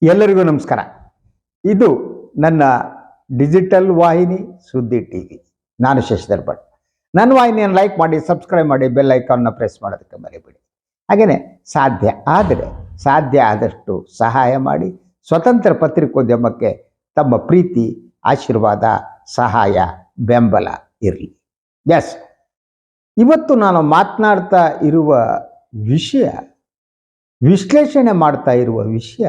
ಎಲ್ಲರಿಗೂ ನಮಸ್ಕಾರ. ಇದು ನನ್ನ ಡಿಜಿಟಲ್ ವಾಹಿನಿ ಸುದ್ದಿ ಟಿವಿ. ನಾನು ಶಶಿಧರ್ ಭಟ್. ನನ್ನ ವಾಹಿನಿಯನ್ನು ಲೈಕ್ ಮಾಡಿ, ಸಬ್ಸ್ಕ್ರೈಬ್ ಮಾಡಿ, ಬೆಲ್ ಐಕಾನ್ನ ಪ್ರೆಸ್ ಮಾಡೋದಕ್ಕೆ ಮರಿಬೇಡಿ. ಹಾಗೆಯೇ ಸಾಧ್ಯ ಆದಷ್ಟು ಸಹಾಯ ಮಾಡಿ. ಸ್ವತಂತ್ರ ಪತ್ರಿಕೋದ್ಯಮಕ್ಕೆ ತಮ್ಮ ಪ್ರೀತಿ, ಆಶೀರ್ವಾದ, ಸಹಾಯ, ಬೆಂಬಲ ಇರಲಿ. ಎಸ್, ಇವತ್ತು ನಾನು ಮಾತನಾಡ್ತಾ ಇರುವ ವಿಷಯ, ವಿಶ್ಲೇಷಣೆ ಮಾಡ್ತಾ ಇರುವ ವಿಷಯ,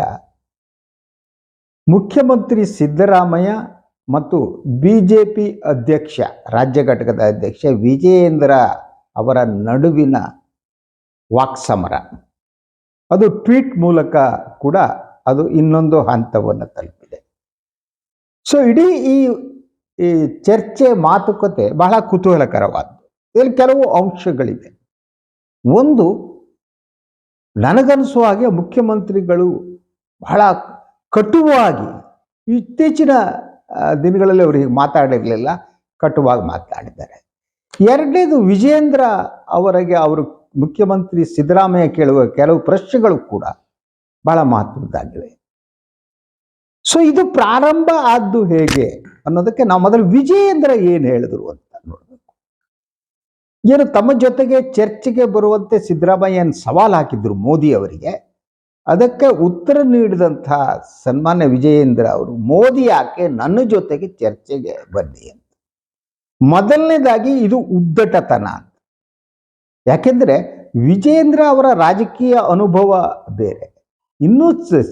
ಮುಖ್ಯಮಂತ್ರಿ ಸಿದ್ದರಾಮಯ್ಯ ಮತ್ತು ಬಿಜೆಪಿ ಅಧ್ಯಕ್ಷ, ರಾಜ್ಯ ಘಟಕದ ಅಧ್ಯಕ್ಷ ವಿಜಯೇಂದ್ರ ಅವರ ನಡುವಿನ ವಾಕ್ಸಮರ. ಅದು ಟ್ವೀಟ್ ಮೂಲಕ ಕೂಡ ಅದು ಇನ್ನೊಂದು ಹಂತವನ್ನು ತಲುಪಿದೆ. ಸೊ ಇಡೀ ಈ ಚರ್ಚೆ, ಮಾತುಕತೆ ಬಹಳ ಕುತೂಹಲಕರವಾದ್ದು. ಇಲ್ಲಿ ಕೆಲವು ಅಂಶಗಳಿದೆ. ಒಂದು, ನನಗನ್ನಿಸುವ ಹಾಗೆ ಮುಖ್ಯಮಂತ್ರಿಗಳು ಬಹಳ ಕಟುವಾಗಿ, ಇತ್ತೀಚಿನ ದಿನಗಳಲ್ಲಿ ಅವರು ಹೀಗೆ ಮಾತಾಡಿರಲಿಲ್ಲ, ಕಟುವಾಗಿ ಮಾತನಾಡಿದ್ದಾರೆ. ಎರಡನೇದು, ವಿಜೇಂದ್ರ ಅವರಿಗೆ ಅವರು ಮುಖ್ಯಮಂತ್ರಿ ಸಿದ್ದರಾಮಯ್ಯ ಕೇಳುವ ಕೆಲವು ಪ್ರಶ್ನೆಗಳು ಕೂಡ ಬಹಳ ಮಹತ್ವದ್ದಾಗಿವೆ. ಸೊ ಇದು ಪ್ರಾರಂಭ ಆದ್ದು ಹೇಗೆ ಅನ್ನೋದಕ್ಕೆ ನಾವು ಮೊದಲು ವಿಜಯೇಂದ್ರ ಏನು ಹೇಳಿದ್ರು ಅಂತ ನೋಡಬೇಕು. ಏನು ತಮ್ಮ ಜೊತೆಗೆ ಚರ್ಚೆಗೆ ಬರುವಂತೆ ಸಿದ್ದರಾಮಯ್ಯನ ಸವಾಲು ಹಾಕಿದ್ರು ಮೋದಿ ಅವರಿಗೆ. ಅದಕ್ಕೆ ಉತ್ತರ ನೀಡಿದಂಥ ಸನ್ಮಾನ್ಯ ವಿಜಯೇಂದ್ರ ಅವರು, ಮೋದಿ ಯಾಕೆ ನನ್ನ ಜೊತೆಗೆ ಚರ್ಚೆಗೆ ಬನ್ನಿ ಅಂತ. ಮೊದಲನೇದಾಗಿ ಇದು ಉದ್ದಟತನ ಅಂತ. ಯಾಕೆಂದ್ರೆ ವಿಜಯೇಂದ್ರ ಅವರ ರಾಜಕೀಯ ಅನುಭವ ಬೇರೆ, ಇನ್ನೂ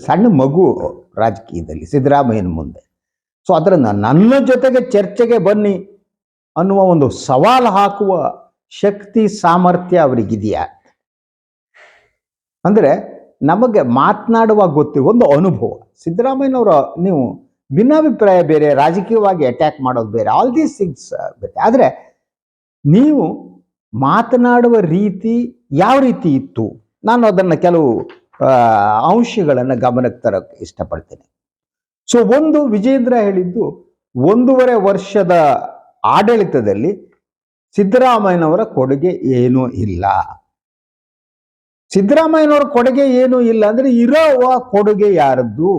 ಸಣ್ಣ ಮಗು ರಾಜಕೀಯದಲ್ಲಿ ಸಿದ್ದರಾಮಯ್ಯನ ಮುಂದೆ. ಸೊ ಅದರಿಂದ ನನ್ನ ಜೊತೆಗೆ ಚರ್ಚೆಗೆ ಬನ್ನಿ ಅನ್ನುವ ಒಂದು ಸವಾಲು ಹಾಕುವ ಶಕ್ತಿ, ಸಾಮರ್ಥ್ಯ ಅವರಿಗಿದೆಯಾ ಅಂದ್ರೆ, ನಮಗೆ ಮಾತನಾಡುವಾಗ ಗೊತ್ತಿರುವ ಒಂದು ಅನುಭವ. ಸಿದ್ದರಾಮಯ್ಯನವರ ನೀವು ಭಿನ್ನಾಭಿಪ್ರಾಯ ಬೇರೆ, ರಾಜಕೀಯವಾಗಿ ಅಟ್ಯಾಕ್ ಮಾಡೋದು ಬೇರೆ, ಆಲ್ ದೀಸ್ ಥಿಂಗ್ಸ್ ಬೇರೆ. ಆದರೆ ನೀವು ಮಾತನಾಡುವ ರೀತಿ ಯಾವ ರೀತಿ ಇತ್ತು, ನಾನು ಅದನ್ನು ಕೆಲವು ಅಂಶಗಳನ್ನು ಗಮನಕ್ಕೆ ತರೋಕ್ಕೆ ಇಷ್ಟಪಡ್ತೇನೆ. ಸೊ ಒಂದು, ವಿಜೇಂದ್ರ ಹೇಳಿದ್ದು, 1.5 ವರ್ಷದ ಆಡಳಿತದಲ್ಲಿ ಸಿದ್ದರಾಮಯ್ಯನವರ ಕೊಡುಗೆ ಏನೂ ಇಲ್ಲ. ಸಿದ್ದರಾಮಯ್ಯನವರ ಕೊಡುಗೆ ಏನೂ ಇಲ್ಲ ಅಂದ್ರೆ, ಇರುವ ಕೊಡುಗೆ ಯಾರದ್ದು?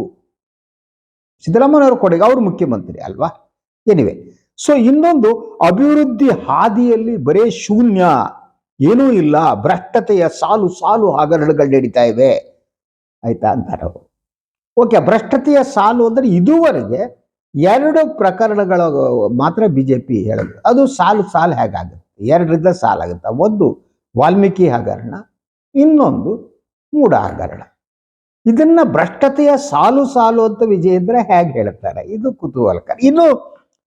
ಸಿದ್ದರಾಮಯ್ಯನವರ ಕೊಡುಗೆ, ಅವರು ಮುಖ್ಯಮಂತ್ರಿ ಅಲ್ವಾ? ಎನಿವೆ, ಸೊ ಇನ್ನೊಂದು, ಅಭಿವೃದ್ಧಿ ಹಾದಿಯಲ್ಲಿ ಬರೇ ಶೂನ್ಯ, ಏನೂ ಇಲ್ಲ, ಭ್ರಷ್ಟತೆಯ ಸಾಲು ಸಾಲು ಹಗರಣಗಳು ನಡೀತಾ ಇವೆ, ಆಯ್ತಾ ಅಂತಾರೆ ಅವರು. ಓಕೆ, ಭ್ರಷ್ಟತೆಯ ಸಾಲು ಅಂದ್ರೆ ಇದುವರೆಗೆ 2 ಪ್ರಕರಣಗಳ ಮಾತ್ರ ಬಿಜೆಪಿ ಹೇಳಿದ್ರು. ಅದು ಸಾಲು ಸಾಲು ಹೇಗಾಗುತ್ತೆ? 2ರಿಂದ ಸಾಲಾಗುತ್ತೆ. ಒಂದು ವಾಲ್ಮೀಕಿ ಹಗರಣ, ಇನ್ನೊಂದು ಮೂಡ ಹಗರಣ. ಇದನ್ನ ಭ್ರಷ್ಟತೆಯ ಸಾಲು ಸಾಲು ಅಂತ ವಿಜಯೇಂದ್ರ ಹೇಗೆ ಹೇಳ್ತಾರೆ? ಇದು ಕುತೂಹಲಕರ.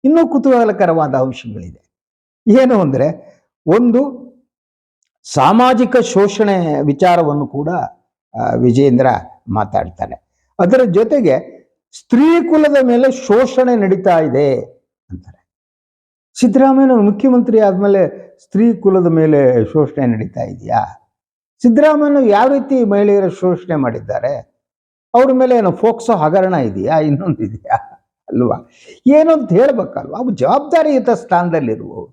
ಇನ್ನೂ ಕುತೂಹಲಕರವಾದ ಅಂಶಗಳಿದೆ. ಏನು ಅಂದ್ರೆ, ಒಂದು, ಸಾಮಾಜಿಕ ಶೋಷಣೆ ವಿಚಾರವನ್ನು ಕೂಡ ವಿಜಯೇಂದ್ರ ಮಾತಾಡ್ತಾರೆ. ಅದರ ಜೊತೆಗೆ ಸ್ತ್ರೀ ಕುಲದ ಮೇಲೆ ಶೋಷಣೆ ನಡೀತಾ ಇದೆ ಅಂತಾರೆ. ಸಿದ್ದರಾಮಯ್ಯನವರು ಮುಖ್ಯಮಂತ್ರಿ ಆದ್ಮೇಲೆ ಸ್ತ್ರೀ ಕುಲದ ಮೇಲೆ ಶೋಷಣೆ ನಡೀತಾ ಇದೆಯಾ? ಸಿದ್ದರಾಮಯ್ಯ ಯಾವ ರೀತಿ ಮಹಿಳೆಯರ ಶೋಷಣೆ ಮಾಡಿದ್ದಾರೆ? ಅವ್ರ ಮೇಲೆ ಏನೋ ಫೋಕ್ಸೋ ಹಗರಣ ಇದೆಯಾ, ಇನ್ನೊಂದು ಇದೆಯಾ ಅಲ್ವಾ? ಏನು ಅಂತ ಹೇಳ್ಬೇಕಲ್ವಾ? ಅವು ಜವಾಬ್ದಾರಿಯುತ ಸ್ಥಾನದಲ್ಲಿರುವವು.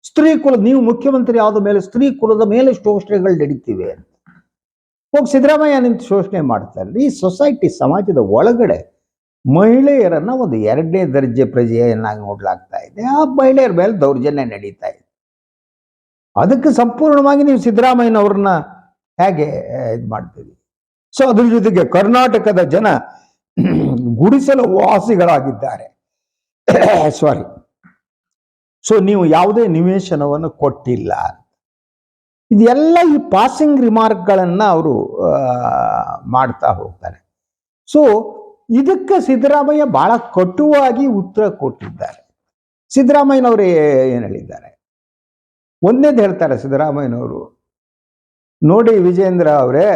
ಸ್ತ್ರೀ ಕುಲ, ನೀವು ಮುಖ್ಯಮಂತ್ರಿ ಆದ ಮೇಲೆ ಸ್ತ್ರೀ ಕುಲದ ಮೇಲೆ ಶೋಷಣೆಗಳು ನಡೀತಿವೆ ಅಂತ ಹೋಗಿ ಸಿದ್ದರಾಮಯ್ಯ ನಿಂತು ಶೋಷಣೆ ಮಾಡ್ತಾರೆ. ಈ ಸೊಸೈಟಿ, ಸಮಾಜದ ಒಳಗಡೆ ಮಹಿಳೆಯರನ್ನ ಒಂದು 2ನೇ ದರ್ಜೆ ಪ್ರಜೆಯನ್ನಾಗಿ ನೋಡ್ಲಾಗ್ತಾ ಇದೆ. ಆ ಮಹಿಳೆಯರ ಮೇಲೆ ದೌರ್ಜನ್ಯ ನಡೀತಾ ಇದೆ. ಅದಕ್ಕೆ ಸಂಪೂರ್ಣವಾಗಿ ನೀವು ಸಿದ್ದರಾಮಯ್ಯನವ್ರನ್ನ ಹೇಗೆ ಇದು ಮಾಡ್ತೀವಿ? ಸೊ ಅದ್ರ ಜೊತೆಗೆ ಕರ್ನಾಟಕದ ಜನ ಗುಡಿಸಲು ವಾಸಿಗಳಾಗಿದ್ದಾರೆ. ಸಾರಿ, ಸೊ ನೀವು ಯಾವುದೇ ನಿವೇಶನವನ್ನು ಕೊಟ್ಟಿಲ್ಲ. ಇದೆಲ್ಲ ಈ ಪಾಸಿಂಗ್ ರಿಮಾರ್ಕ್ಗಳನ್ನ ಅವರು ಮಾಡ್ತಾ ಹೋಗ್ತಾರೆ. ಸೊ ಇದಕ್ಕೆ ಸಿದ್ದರಾಮಯ್ಯ ಬಹಳ ಕಟುವಾಗಿ ಉತ್ತರ ಕೊಟ್ಟಿದ್ದಾರೆ. ಸಿದ್ದರಾಮಯ್ಯನವರು ಏನು ಹೇಳಿದ್ದಾರೆ? ಒಂದೇದು ಹೇಳ್ತಾರೆ ಸಿದ್ದರಾಮಯ್ಯನವರು, ನೋಡಿ ವಿಜೇಂದ್ರ ಅವರೇ,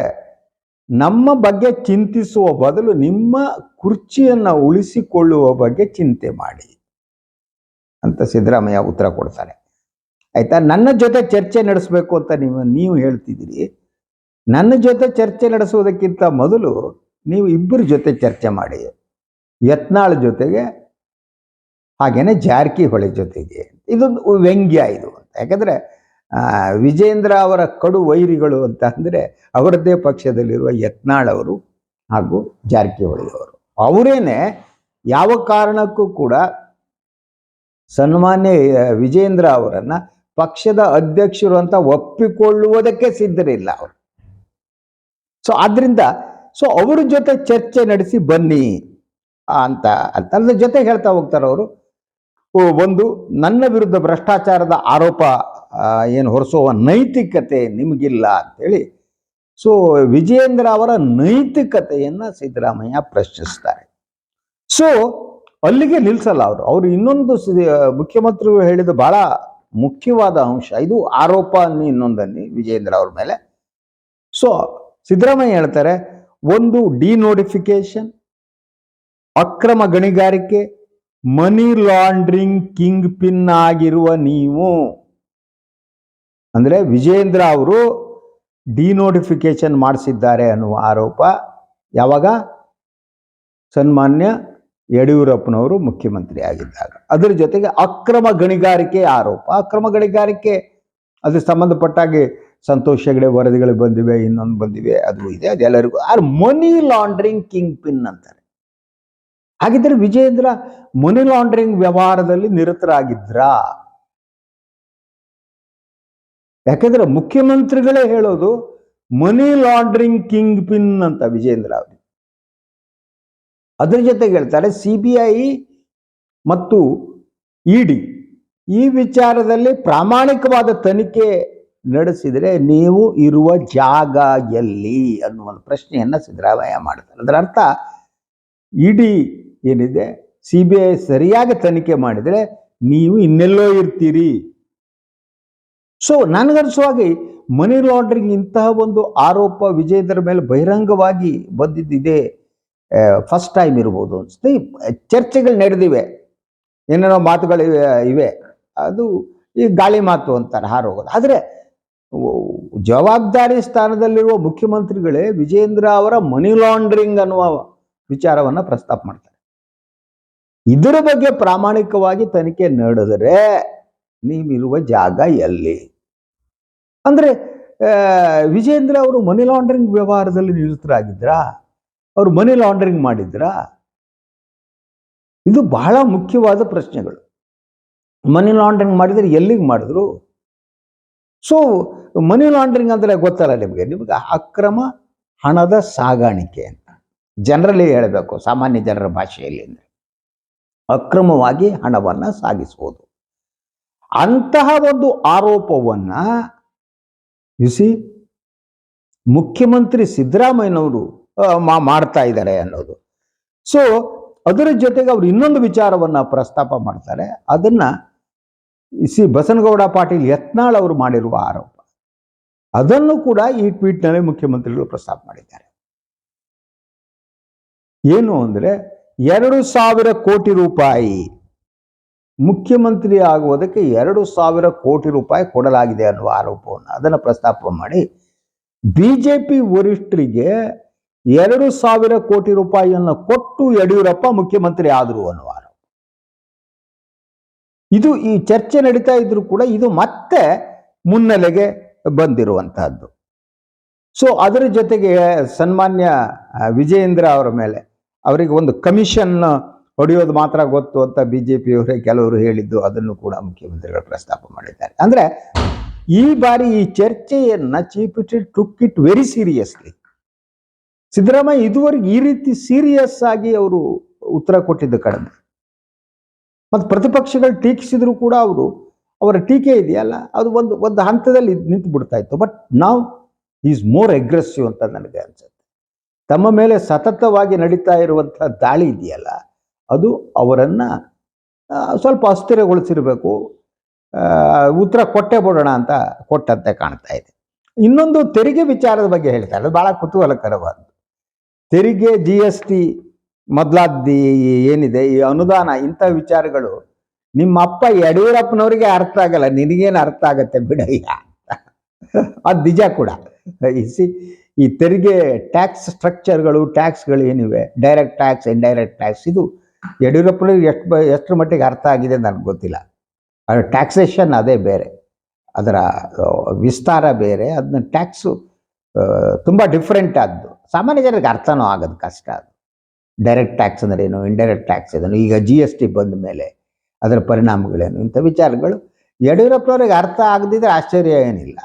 ನಮ್ಮ ಬಗ್ಗೆ ಚಿಂತಿಸುವ ಬದಲು ನಿಮ್ಮ ಕುರ್ಚಿಯನ್ನ ಉಳಿಸಿಕೊಳ್ಳುವ ಬಗ್ಗೆ ಚಿಂತೆ ಮಾಡಿ ಅಂತ ಸಿದ್ದರಾಮಯ್ಯ ಉತ್ತರ ಕೊಡ್ತಾರೆ. ಆಯ್ತಾ? ನನ್ನ ಜೊತೆ ಚರ್ಚೆ ನಡೆಸಬೇಕು ಅಂತ ನೀವು ಹೇಳ್ತಿದ್ದೀರಿ. ನನ್ನ ಜೊತೆ ಚರ್ಚೆ ನಡೆಸುವುದಕ್ಕಿಂತ ಮೊದಲು ನೀವು ಇಬ್ಬರ ಜೊತೆ ಚರ್ಚೆ ಮಾಡಿ, ಯತ್ನಾಳ್ ಜೊತೆಗೆ, ಹಾಗೇನೆ ಜಾರಕಿಹೊಳಿ ಜೊತೆಗೆ. ಇದೊಂದು ವ್ಯಂಗ್ಯ ಇದು ಅಂತ. ಯಾಕಂದ್ರೆ ವಿಜೇಂದ್ರ ಅವರ ಕಡು ವೈರಿಗಳು ಅಂತ ಅಂದರೆ ಅವರದ್ದೇ ಪಕ್ಷದಲ್ಲಿರುವ ಯತ್ನಾಳ್ ಅವರು ಹಾಗೂ ಜಾರಕಿಹೊಳಿ ಅವರು. ಅವರೇನೆ ಯಾವ ಕಾರಣಕ್ಕೂ ಕೂಡ ಸನ್ಮಾನ್ಯ ವಿಜೇಂದ್ರ ಅವರನ್ನ ಪಕ್ಷದ ಅಧ್ಯಕ್ಷರು ಅಂತ ಒಪ್ಪಿಕೊಳ್ಳುವುದಕ್ಕೆ ಸಿದ್ಧರಿಲ್ಲ ಅವರು. ಸೊ ಆದ್ರಿಂದ ಅವ್ರ ಜೊತೆ ಚರ್ಚೆ ನಡೆಸಿ ಬನ್ನಿ ಅಂತ ಅದ್ರ ಜೊತೆ ಹೇಳ್ತಾ ಹೋಗ್ತಾರೆ ಅವರು. ಒಂದು, ನನ್ನ ವಿರುದ್ಧ ಭ್ರಷ್ಟಾಚಾರದ ಆರೋಪ ಏನು ಹೊರಿಸುವ ನೈತಿಕತೆ ನಿಮಗಿಲ್ಲ ಅಂತೇಳಿ ವಿಜೇಂದ್ರ ಅವರ ನೈತಿಕತೆಯನ್ನ ಸಿದ್ದರಾಮಯ್ಯ ಪ್ರಶ್ನಿಸ್ತಾರೆ. ಅಲ್ಲಿಗೆ ನಿಲ್ಸಲ್ಲ ಅವರು ಇನ್ನೊಂದು ಮುಖ್ಯಮಂತ್ರಿಗಳು ಹೇಳಿದ ಬಹಳ ಮುಖ್ಯವಾದ ಅಂಶ, ಇದು ಆರೋಪ ಇನ್ನೊಂದನ್ನಿ ವಿಜೇಂದ್ರ ಅವ್ರ ಮೇಲೆ. ಸಿದ್ದರಾಮಯ್ಯ ಹೇಳ್ತಾರೆ, ಒಂದು ಡಿನೋಟಿಫಿಕೇಶನ್, ಅಕ್ರಮ ಗಣಿಗಾರಿಕೆ, ಮನಿ ಲಾಂಡ್ರಿಂಗ್ ಕಿಂಗ್ ಪಿನ್ ಆಗಿರುವ ನೀವು, ಅಂದ್ರೆ ವಿಜೇಂದ್ರ ಅವರು ಡಿನೋಟಿಫಿಕೇಶನ್ ಮಾಡಿಸಿದ್ದಾರೆ ಅನ್ನುವ ಆರೋಪ ಯಾವಾಗ ಸನ್ಮಾನ್ಯ ಯಡಿಯೂರಪ್ಪನವರು ಮುಖ್ಯಮಂತ್ರಿ ಆಗಿದ್ದಾಗ. ಅದರ ಜೊತೆಗೆ ಅಕ್ರಮ ಗಣಿಗಾರಿಕೆ ಆರೋಪ, ಅಕ್ರಮ ಗಣಿಗಾರಿಕೆ ಅದಕ್ಕೆ ಸಂಬಂಧಪಟ್ಟಾಗಿ ಸಂತೋಷ್ ಹೆಗಡೆ ವರದಿಗಳು ಬಂದಿವೆ, ಇನ್ನೊಂದು ಬಂದಿವೆ, ಅದು ಇದೆ, ಅದೆಲ್ಲರಿಗೂ. ಮನಿ ಲಾಂಡ್ರಿಂಗ್ ಕಿಂಗ್ ಪಿನ್ ಅಂತಾರೆ. ಹಾಗಿದ್ರೆ ವಿಜೇಂದ್ರ ಮನಿ ಲಾಂಡ್ರಿಂಗ್ ವ್ಯವಹಾರದಲ್ಲಿ ನಿರತರಾಗಿದ್ರಾ? ಯಾಕೆಂದ್ರೆ ಮುಖ್ಯಮಂತ್ರಿಗಳೇ ಹೇಳೋದು ಮನಿ ಲಾಂಡ್ರಿಂಗ್ ಕಿಂಗ್ ಪಿನ್ ಅಂತ ವಿಜೇಂದ್ರ ಅವರು. ಅದರ ಜೊತೆಗೆ ಹೇಳ್ತಾರೆ, CBI ಮತ್ತು ED ಈ ವಿಚಾರದಲ್ಲಿ ಪ್ರಾಮಾಣಿಕವಾದ ತನಿಖೆ ನಡೆಸಿದರೆ ನೀವು ಇರುವ ಜಾಗ ಎಲ್ಲಿ ಅನ್ನುವ ಪ್ರಶ್ನೆಯನ್ನ ಸಿದ್ದರಾಮಯ್ಯ ಮಾಡ್ತಾರೆ. ಅದರ ಅರ್ಥ ED ಏನಿದೆ, CBI ಸರಿಯಾಗಿ ತನಿಖೆ ಮಾಡಿದರೆ ನೀವು ಇನ್ನೆಲ್ಲೋ ಇರ್ತೀರಿ. ನನಗನ್ಸುವಾಗಿ ಮನಿ ಲಾಂಡ್ರಿಂಗ್ ಇಂತಹ ಒಂದು ಆರೋಪ ವಿಜೇಂದ್ರ ಮೇಲೆ ಬಹಿರಂಗವಾಗಿ ಬಂದಿದ್ದಿದೆ ಫಸ್ಟ್ ಟೈಮ್ ಇರ್ಬೋದು ಅನ್ಸುತ್ತೆ. ಚರ್ಚೆಗಳು ನಡೆದಿವೆ, ಏನೇನೋ ಮಾತುಗಳು ಇವೆ, ಅದು ಈ ಗಾಳಿ ಮಾತು ಅಂತಾರೆ, ಹಾರೋಗೋದು. ಆದರೆ ಜವಾಬ್ದಾರಿ ಸ್ಥಾನದಲ್ಲಿರುವ ಮುಖ್ಯಮಂತ್ರಿಗಳೇ ವಿಜೇಂದ್ರ ಅವರ ಮನಿ ಲಾಂಡ್ರಿಂಗ್ ಅನ್ನುವ ವಿಚಾರವನ್ನ ಪ್ರಸ್ತಾಪ ಮಾಡ್ತಾರೆ. ಇದರ ಬಗ್ಗೆ ಪ್ರಾಮಾಣಿಕವಾಗಿ ತನಿಖೆ ನಡೆದರೆ ನೀವಿರುವ ಜಾಗ ಎಲ್ಲಿ? ಅಂದ್ರೆ ವಿಜೇಂದ್ರ ಅವರು ಮನಿ ಲಾಂಡ್ರಿಂಗ್ ವ್ಯವಹಾರದಲ್ಲಿ ನಿರತರಾಗಿದ್ರಾ? ಅವರು ಮನಿ ಲಾಂಡ್ರಿಂಗ್ ಮಾಡಿದ್ರಾ? ಇದು ಬಹಳ ಮುಖ್ಯವಾದ ಪ್ರಶ್ನೆಗಳು. ಮನಿ ಲಾಂಡ್ರಿಂಗ್ ಮಾಡಿದ್ರೆ ಎಲ್ಲಿಗೆ ಮಾಡಿದ್ರು? ಮನಿ ಲಾಂಡ್ರಿಂಗ್ ಅಂದ್ರೆ ಗೊತ್ತಲ್ಲ ನಿಮಗೆ ಅಕ್ರಮ ಹಣದ ಸಾಗಾಣಿಕೆ ಅಂತ ಜನರಲಿ ಹೇಳಬೇಕು, ಸಾಮಾನ್ಯ ಜನರ ಭಾಷೆಯಲ್ಲಿ. ಅಂದ್ರೆ ಅಕ್ರಮವಾಗಿ ಹಣವನ್ನ ಸಾಗಿಸುವುದು. ಅಂತಹ ಒಂದು ಆರೋಪವನ್ನ ಮುಖ್ಯಮಂತ್ರಿ ಸಿದ್ದರಾಮಯ್ಯನವರು ಮಾಡ್ತಾ ಇದ್ದಾರೆ ಅನ್ನೋದು. ಅದರ ಜೊತೆಗೆ ಅವರು ಇನ್ನೊಂದು ವಿಚಾರವನ್ನ ಪ್ರಸ್ತಾಪ ಮಾಡ್ತಾರೆ. ಅದನ್ನ ಬಸನಗೌಡ ಪಾಟೀಲ್ ಯತ್ನಾಳ್ ಅವರು ಮಾಡಿರುವ ಆರೋಪ, ಅದನ್ನು ಕೂಡ ಈ ಟ್ವೀಟ್ನಲ್ಲಿ ಮುಖ್ಯಮಂತ್ರಿಗಳು ಪ್ರಸ್ತಾಪ ಮಾಡಿದ್ದಾರೆ. ಏನು ಅಂದ್ರೆ 2,000 ಕೋಟಿ ರೂಪಾಯಿ ಮುಖ್ಯಮಂತ್ರಿ ಆಗುವುದಕ್ಕೆ 2,000 ಕೋಟಿ ರೂಪಾಯಿ ಕೊಡಲಾಗಿದೆ ಅನ್ನುವ ಆರೋಪವನ್ನು ಅದನ್ನು ಪ್ರಸ್ತಾಪ ಮಾಡಿ ಬಿಜೆಪಿ ವರಿಷ್ಠರಿಗೆ 2,000 ಕೋಟಿ ರೂಪಾಯಿಯನ್ನು ಕೊಟ್ಟು ಯಡಿಯೂರಪ್ಪ ಮುಖ್ಯಮಂತ್ರಿ ಆದರು ಅನ್ನುವ ಆರೋಪ. ಇದು ಈ ಚರ್ಚೆ ನಡೀತಾ ಇದ್ರು ಕೂಡ ಇದು ಮತ್ತೆ ಮುನ್ನೆಲೆಗೆ ಬಂದಿರುವಂತಹದ್ದು. ಅದರ ಜೊತೆಗೆ ಸನ್ಮಾನ್ಯ ವಿಜಯೇಂದ್ರ ಅವರ ಮೇಲೆ ಅವರಿಗೆ ಒಂದು ಕಮಿಷನ್ ಹೊಡೆಯೋದು ಮಾತ್ರ ಗೊತ್ತು ಅಂತ ಬಿಜೆಪಿಯವರೇ ಕೆಲವರು ಹೇಳಿದ್ದು, ಅದನ್ನು ಕೂಡ ಮುಖ್ಯಮಂತ್ರಿಗಳು ಪ್ರಸ್ತಾಪ ಮಾಡಿದ್ದಾರೆ. ಅಂದ್ರೆ ಈ ಬಾರಿ ಈ ಚರ್ಚೆಯನ್ನ chief minister took it very seriously. Siddaramaiah ಇದುವರೆಗೆ ಈ ರೀತಿ ಸೀರಿಯಸ್ ಆಗಿ ಅವರು ಉತ್ತರ ಕೊಟ್ಟಿದ್ದು ಕಡಿಮೆ. ಮತ್ತು ಪ್ರತಿಪಕ್ಷಗಳು ಟೀಕಿಸಿದ್ರು ಕೂಡ ಅವರ ಟೀಕೆ ಇದೆಯಲ್ಲ, ಅದು ಒಂದು ಹಂತದಲ್ಲಿ ನಿಂತು ಬಿಡ್ತಾ ಇತ್ತು. ಬಟ್ ನಾವ್ ಈಸ್ ಮೋರ್ ಅಗ್ರೆಸಿವ್ ಅಂತ ನನಗೆ ಅನ್ಸುತ್ತೆ. ತಮ್ಮ ಮೇಲೆ ಸತತವಾಗಿ ನಡೀತಾ ಇರುವಂತಹ ದಾಳಿ ಇದೆಯಲ್ಲ, ಅದು ಅವರನ್ನ ಸ್ವಲ್ಪ ಅಸ್ಥಿರಗೊಳಿಸಿರಬೇಕು. ಉತ್ತರ ಕೊಟ್ಟೆ ಬಿಡೋಣ ಅಂತ ಕೊಟ್ಟಂತೆ ಕಾಣ್ತಾ ಇದೆ. ಇನ್ನೊಂದು ತೆರಿಗೆ ವಿಚಾರದ ಬಗ್ಗೆ ಹೇಳ್ತಾರೆ, ಅದು ಬಹಳ ಕುತೂಹಲಕರವಾದ್ದು. ತೆರಿಗೆ, GST ಮೊದಲಾದ ಏನಿದೆ ಈ ಅನುದಾನ, ಇಂಥ ವಿಚಾರಗಳು ನಿಮ್ಮ ಅಪ್ಪ ಯಡಿಯೂರಪ್ಪನವರಿಗೆ ಅರ್ಥ ಆಗಲ್ಲ, ನಿನಗೇನು ಅರ್ಥ ಆಗತ್ತೆ ಬಿಡಯ್ಯ. ಅದು ನಿಜ ಕೂಡ. ಈ ತೆರಿಗೆ ಟ್ಯಾಕ್ಸ್ ಸ್ಟ್ರಕ್ಚರ್ಗಳು, ಟ್ಯಾಕ್ಸ್ಗಳು ಏನಿವೆ, ಡೈರೆಕ್ಟ್ ಟ್ಯಾಕ್ಸ್, ಇಂಡೈರೆಕ್ಟ್ ಟ್ಯಾಕ್ಸ್, ಇದು ಯಡಿಯೂರಪ್ಪನಿಗೆ ಎಷ್ಟರ ಮಟ್ಟಿಗೆ ಅರ್ಥ ಆಗಿದೆ ನನಗೆ ಗೊತ್ತಿಲ್ಲ. ಅದರ ಟ್ಯಾಕ್ಸೇಷನ್ ಅದೇ ಬೇರೆ, ಅದರ ವಿಸ್ತಾರ ಬೇರೆ, ಅದನ್ನ ಟ್ಯಾಕ್ಸು ತುಂಬ ಡಿಫ್ರೆಂಟ್ ಆದ್ದು. ಸಾಮಾನ್ಯ ಜನರಿಗೆ ಅರ್ಥನೂ ಆಗೋದು ಕಷ್ಟ. ಅದು ಡೈರೆಕ್ಟ್ ಟ್ಯಾಕ್ಸ್ ಅಂದ್ರೆ ಏನು, ಇಂಡೈರೆಕ್ಟ್ ಟ್ಯಾಕ್ಸ್ ಏನು, ಈಗ GST ಬಂದ ಮೇಲೆ ಅದರ ಪರಿಣಾಮಗಳೇನು, ಇಂಥ ವಿಚಾರಗಳು ಯಡಿಯೂರಪ್ಪನವ್ರಿಗೆ ಅರ್ಥ ಆಗದಿದ್ರೆ ಆಶ್ಚರ್ಯ ಏನಿಲ್ಲ.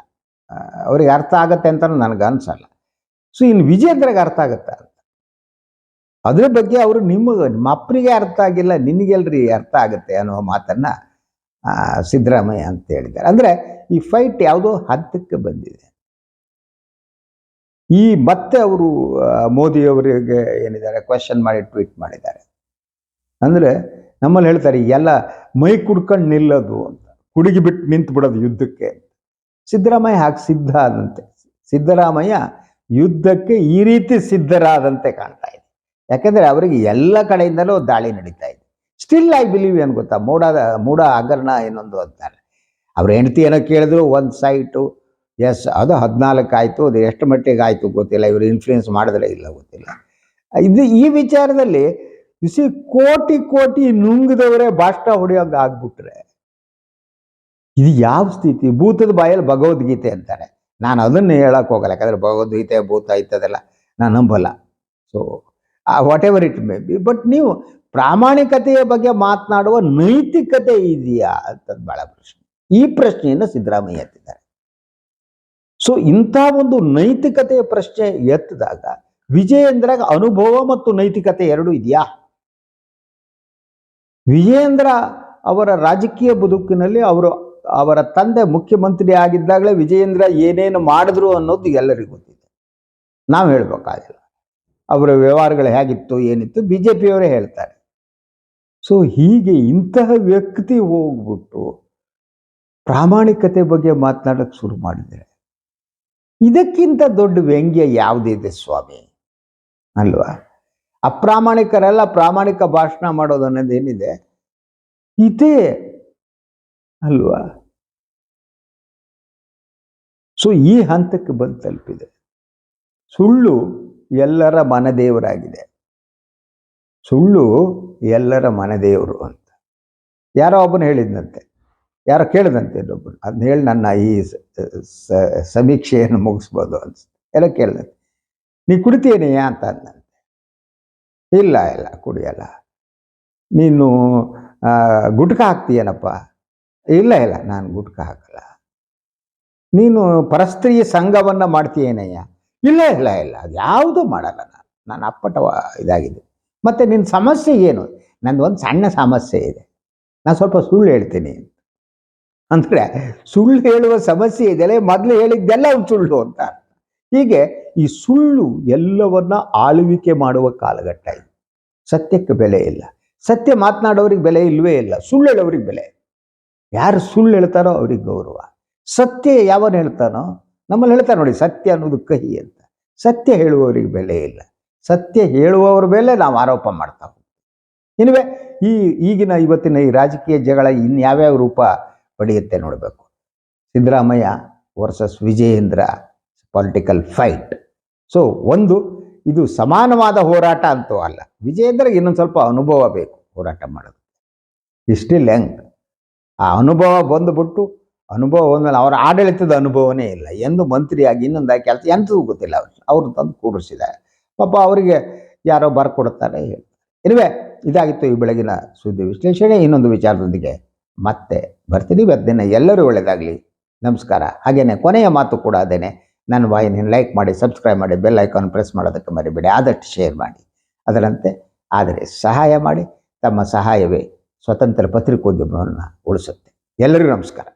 ಅವ್ರಿಗೆ ಅರ್ಥ ಆಗತ್ತೆ ಅಂತ ನನಗೆ ಅನ್ಸಲ್ಲ. ಸೊ ಇನ್ನು ವಿಜೇಂದ್ರಗೆ ಅರ್ಥ ಆಗತ್ತ ಅಂತ ಅದ್ರ ಬಗ್ಗೆ ಅವರು ನಿಮ್ಮ ಅಪ್ಪನಿಗೆ ಅರ್ಥ ಆಗಿಲ್ಲ, ನಿನಗೆಲ್ರಿ ಅರ್ಥ ಆಗುತ್ತೆ ಅನ್ನೋ ಮಾತನ್ನ ಸಿದ್ದರಾಮಯ್ಯ ಅಂತ ಹೇಳಿದ್ದಾರೆ. ಅಂದ್ರೆ ಈ ಫೈಟ್ ಯಾವುದೋ ಹಂತಕ್ಕೆ ಬಂದಿದೆ. ಈ ಮತ್ತೆ ಅವರು ಮೋದಿಯವರಿಗೆ ಏನಿದ್ದಾರೆ ಕ್ವೆಶನ್ ಮಾಡಿ ಟ್ವೀಟ್ ಮಾಡಿದ್ದಾರೆ. ಅಂದ್ರೆ ನಮ್ಮಲ್ಲಿ ಹೇಳ್ತಾರೆ ಎಲ್ಲ ಮೈ ಕುಡ್ಕೊಂಡು ನಿಲ್ಲೋದು ಅಂತ, ಕುಡುಗಿ ಬಿಟ್ಟು ನಿಂತು ಬಿಡೋದು ಯುದ್ಧಕ್ಕೆ. ಸಿದ್ದರಾಮಯ್ಯ ಹಾಗೆ ಸಿದ್ಧ ಆದಂತೆ, ಸಿದ್ದರಾಮಯ್ಯ ಯುದ್ಧಕ್ಕೆ ಈ ರೀತಿ ಸಿದ್ಧರಾದಂತೆ ಕಾಣ್ತಾ ಇದೆ. ಯಾಕಂದ್ರೆ ಅವರಿಗೆ ಎಲ್ಲ ಕಡೆಯಿಂದಲೂ ದಾಳಿ ನಡೀತಾ ಇದೆ. ಸ್ಟಿಲ್ ಐ ಬಿಲೀವ್ ಏನು ಗೊತ್ತಾ, ಮೂಡ ಹಗರಣ ಇನ್ನೊಂದು ಅಂತಾರೆ. ಅವ್ರ ಹೆಂಡತಿ ಏನೋ ಕೇಳಿದ್ರು ಒಂದು ಸೈಟು, ಎಸ್ ಅದು 14 ಆಯಿತು, ಅದು ಎಷ್ಟು ಮಟ್ಟಿಗೆ ಆಯಿತು ಗೊತ್ತಿಲ್ಲ, ಇವರು ಇನ್ಫ್ಲೂಯೆನ್ಸ್ ಮಾಡಿದ್ರೆ ಇಲ್ಲ ಗೊತ್ತಿಲ್ಲ. ಈ ವಿಚಾರದಲ್ಲಿ ಕೋಟಿ ನುಂಗಿದವರೇ ಭಾಷಣ ಹೊಡೆಯೋಂಗೆ ಆಗ್ಬಿಟ್ರೆ ಇದು ಯಾವ ಸ್ಥಿತಿ? ಭೂತದ ಬಾಯಲ್ಲಿ ಭಗವದ್ಗೀತೆ ಅಂತಾರೆ. ನಾನು ಅದನ್ನು ಹೇಳಕ್ ಹೋಗಲ್ಲ, ಯಾಕಂದ್ರೆ ಭಗವದ್ಗೀತೆ ಭೂತ ಇತ್ತದೆಲ್ಲ ನಾನು ನಂಬಲ್ಲ. So what ever it may be, but ನೀವು ಪ್ರಾಮಾಣಿಕತೆಯ ಬಗ್ಗೆ ಮಾತನಾಡುವ ನೈತಿಕತೆ ಇದೆಯಾ ಅಂತದ್ದು ಬಹಳ ಪ್ರಶ್ನೆ. ಈ ಪ್ರಶ್ನೆಯನ್ನು ಸಿದ್ದರಾಮಯ್ಯ ಎತ್ತಿದ್ದಾರೆ. ಸೊ ಇಂಥ ಒಂದು ನೈತಿಕತೆಯ ಪ್ರಶ್ನೆ ಎತ್ತಿದಾಗ ವಿಜಯೇಂದ್ರ ಅನುಭವ ಮತ್ತು ನೈತಿಕತೆ ಎರಡು ಇದೆಯಾ? ವಿಜಯೇಂದ್ರ ಅವರ ರಾಜಕೀಯ ಬದುಕಿನಲ್ಲಿ ಅವರ ತಂದೆ ಮುಖ್ಯಮಂತ್ರಿ ಆಗಿದ್ದಾಗಲೇ ವಿಜಯೇಂದ್ರ ಏನೇನು ಮಾಡಿದ್ರು ಅನ್ನೋದು ಎಲ್ಲರಿಗೂ ಗೊತ್ತಿದೆ, ನಾವು ಹೇಳ್ಬೇಕಾಗಿಲ್ಲ. ಅವರ ವ್ಯವಹಾರಗಳು ಹೇಗಿತ್ತು ಏನಿತ್ತು BJPಯವರೇ ಹೇಳ್ತಾರೆ. ಸೊ ಹೀಗೆ ಇಂತಹ ವ್ಯಕ್ತಿ ಹೋಗ್ಬಿಟ್ಟು ಪ್ರಾಮಾಣಿಕತೆ ಬಗ್ಗೆ ಮಾತನಾಡಕ್ಕೆ ಶುರು ಮಾಡಿದರೆ ಇದಕ್ಕಿಂತ ದೊಡ್ಡ ವ್ಯಂಗ್ಯ ಯಾವುದಿದೆ ಸ್ವಾಮಿ ಅಲ್ವಾ? ಅಪ್ರಾಮಾಣಿಕರೆಲ್ಲ ಪ್ರಾಮಾಣಿಕ ಭಾಷಣ ಮಾಡೋದು ಅನ್ನೋದು ಏನಿದೆ ಇದೇ ಅಲ್ವಾ? ಸೊ ಈ ಹಂತಕ್ಕೆ ಬಂದು ತಲುಪಿದೆ. ಸುಳ್ಳು ಎಲ್ಲರ ಮನದೇವರಾಗಿದೆ. ಸುಳ್ಳು ಎಲ್ಲರ ಮನದೇವರು ಅಂತ ಯಾರೋ ಒಬ್ಬನು ಹೇಳಿದ್ನಂತೆ, ಯಾರೋ ಕೇಳಿದಂತೆ ಇನ್ನೊಬ್ಬನು. ಅದನ್ನ ಹೇಳಿ ನನ್ನ ಈ ಸಮೀಕ್ಷೆಯನ್ನು ಮುಗಿಸ್ಬೋದು ಅನ್ಸುತ್ತೆ. ಎಲ್ಲ ಕೇಳಿದಂತೆ, ನೀ ಕುಡಿತೀನೇಯಾ ಅಂತ ಅಂದಂತೆ. ಇಲ್ಲ ಕುಡಿಯಲ್ಲ. ನೀನು ಗುಟ್ಕ ಹಾಕ್ತೀಯನಪ್ಪ? ಇಲ್ಲ ನಾನು ಗುಟ್ಕ ಹಾಕಲ್ಲ. ನೀನು ಪರಸ್ತ್ರೀ ಸಂಘವನ್ನ ಮಾಡ್ತೀಯೇನಯ್ಯ? ಇಲ್ಲ ಅದು ಯಾವುದೂ ಮಾಡಲ್ಲ. ನಾನು ಅಪ್ಪಟ ಇದಾಗಿದೆ. ಮತ್ತೆ ನಿನ್ನ ಸಮಸ್ಯೆ ಏನು? ನಂದು ಒಂದು ಸಣ್ಣ ಸಮಸ್ಯೆ ಇದೆ, ನಾನು ಸ್ವಲ್ಪ ಸುಳ್ಳು ಹೇಳ್ತೀನಿ ಅಂದರೆ ಸುಳ್ಳು ಹೇಳುವ ಸಮಸ್ಯೆ ಇದೆಯಲ್ಲ, ಮೊದಲು ಹೇಳಿದ್ದೆಲ್ಲ ಒಂದು ಸುಳ್ಳು ಅಂತ. ಹೀಗೆ ಈ ಸುಳ್ಳು ಎಲ್ಲವನ್ನ ಆಳ್ವಿಕೆ ಮಾಡುವ ಕಾಲಘಟ್ಟ ಇದು. ಸತ್ಯಕ್ಕೆ ಬೆಲೆ ಇಲ್ಲ, ಸತ್ಯ ಮಾತನಾಡೋರಿಗೆ ಬೆಲೆ ಇಲ್ವೇ ಇಲ್ಲ, ಸುಳ್ಳು ಹೇಳೋರಿಗೆ ಬೆಲೆ. ಯಾರು ಸುಳ್ಳು ಹೇಳ್ತಾರೋ ಅವ್ರಿಗೆ ಗೌರವ. ಸತ್ಯ ಯಾವನು ಹೇಳ್ತಾನೋ, ನಮ್ಮಲ್ಲಿ ಹೇಳ್ತಾರೆ ನೋಡಿ, ಸತ್ಯ ಅನ್ನೋದು ಕಹಿ ಅಂತ. ಸತ್ಯ ಹೇಳುವವರಿಗೆ ಬೆಲೆ ಇಲ್ಲ, ಸತ್ಯ ಹೇಳುವವ್ರ ಮೇಲೆ ನಾವು ಆರೋಪ ಮಾಡ್ತಾ ಹೋಗ್ತೀವಿ. ಇನ್ವೇ ಈಗಿನ ಇವತ್ತಿನ ಈ ರಾಜಕೀಯ ಜಗಳ ಇನ್ಯಾವ್ಯಾವ ರೂಪ ಪಡೆಯುತ್ತೆ ನೋಡಬೇಕು. Siddaramaiah versus Vijayendra political fight. So ಇದು ಸಮಾನವಾದ ಹೋರಾಟ ಅಂತೂ ಅಲ್ಲ. ವಿಜಯೇಂದ್ರಗೆ ಇನ್ನೊಂದು ಸ್ವಲ್ಪ ಅನುಭವ ಬೇಕು ಹೋರಾಟ ಮಾಡೋದು. ಇಷ್ಟಿಲ್ಲ ಹೆಂಗ್ ಆ ಅನುಭವ ಬಂದುಬಿಟ್ಟು, ಅನುಭವ ಬಂದ್ಮೇಲೆ ಅವರ ಆಡಳಿತದ ಅನುಭವನೇ ಇಲ್ಲ, ಎಂದು ಮಂತ್ರಿಯಾಗಿ ಇನ್ನೊಂದಾಗಿ ಕೆಲಸ ಎಂತೂ ಗೊತ್ತಿಲ್ಲ ಅವ್ರು ತಂದು ಕೂಡಿಸಿದ್ದಾರೆ. ಪಾಪ ಅವರಿಗೆ ಯಾರೋ ಬರ್ಕೊಡುತ್ತಾರೆ ಹೇಳ್ತಾರೆ. ಇರುವೆ ಇದಾಗಿತ್ತು ಈ ಬೆಳಗಿನ ಸುದ್ದಿ ವಿಶ್ಲೇಷಣೆ. ಇನ್ನೊಂದು ವಿಚಾರದೊಂದಿಗೆ ಮತ್ತೆ ಬರ್ತೀನಿ. ಇವತ್ತಿನ ಎಲ್ಲರೂ ಒಳ್ಳೆಯದಾಗಲಿ, ನಮಸ್ಕಾರ. ಹಾಗೇನೆ ಕೊನೆಯ ಮಾತು ಕೂಡ ಅದೇನೆ, ನನ್ನ ವಾಹಿನಿಯನ್ನು ಲೈಕ್ ಮಾಡಿ, ಸಬ್ಸ್ಕ್ರೈಬ್ ಮಾಡಿ, ಬೆಲ್ ಐಕಾನ್ ಪ್ರೆಸ್ ಮಾಡೋದಕ್ಕೆ ಮರಿಬೇಡಿ. ಆದಷ್ಟು ಶೇರ್ ಮಾಡಿ. ಅದರಂತೆ ಆದರೆ ಸಹಾಯ ಮಾಡಿ. ತಮ್ಮ ಸಹಾಯವೇ ಸ್ವತಂತ್ರ ಪತ್ರಿಕೋದ್ಯಮವನ್ನು ಉಳಿಸುತ್ತೆ. ಎಲ್ಲರಿಗೂ ನಮಸ್ಕಾರ.